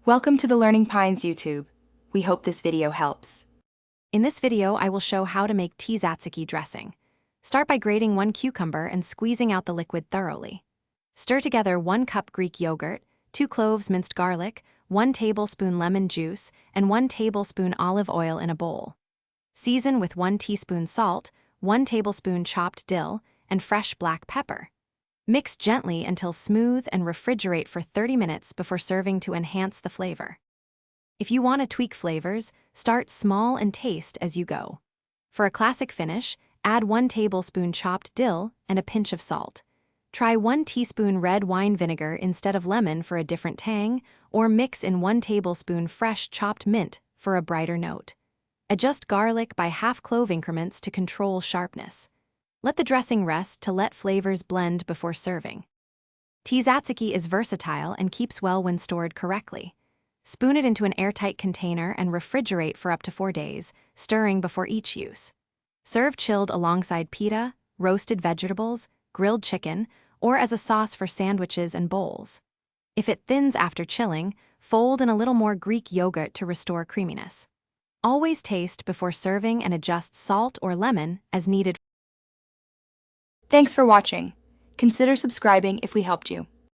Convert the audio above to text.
Welcome to the Learning Pines YouTube. We hope this video helps. In this video, I will show how to make Tzatziki dressing. Start by grating 1 cucumber and squeezing out the liquid thoroughly. Stir together 1 cup Greek yogurt, 2 cloves minced garlic, 1 tablespoon lemon juice, and 1 tablespoon olive oil in a bowl. Season with 1 teaspoon salt, 1 tablespoon chopped dill, and fresh black pepper. Mix gently until smooth and refrigerate for 30 minutes before serving to enhance the flavor. If you want to tweak flavors, start small and taste as you go. For a classic finish, add 1 tablespoon chopped dill and a pinch of salt. Try 1 teaspoon red wine vinegar instead of lemon for a different tang, or mix in 1 tablespoon fresh chopped mint for a brighter note. Adjust garlic by half-clove increments to control sharpness. Let the dressing rest to let flavors blend before serving. Tzatziki is versatile and keeps well when stored correctly. Spoon it into an airtight container and refrigerate for up to 4 days, stirring before each use. Serve chilled alongside pita, roasted vegetables, grilled chicken, or as a sauce for sandwiches and bowls. If it thins after chilling, fold in a little more Greek yogurt to restore creaminess. Always taste before serving and adjust salt or lemon as needed. Thanks for watching. Consider subscribing if we helped you.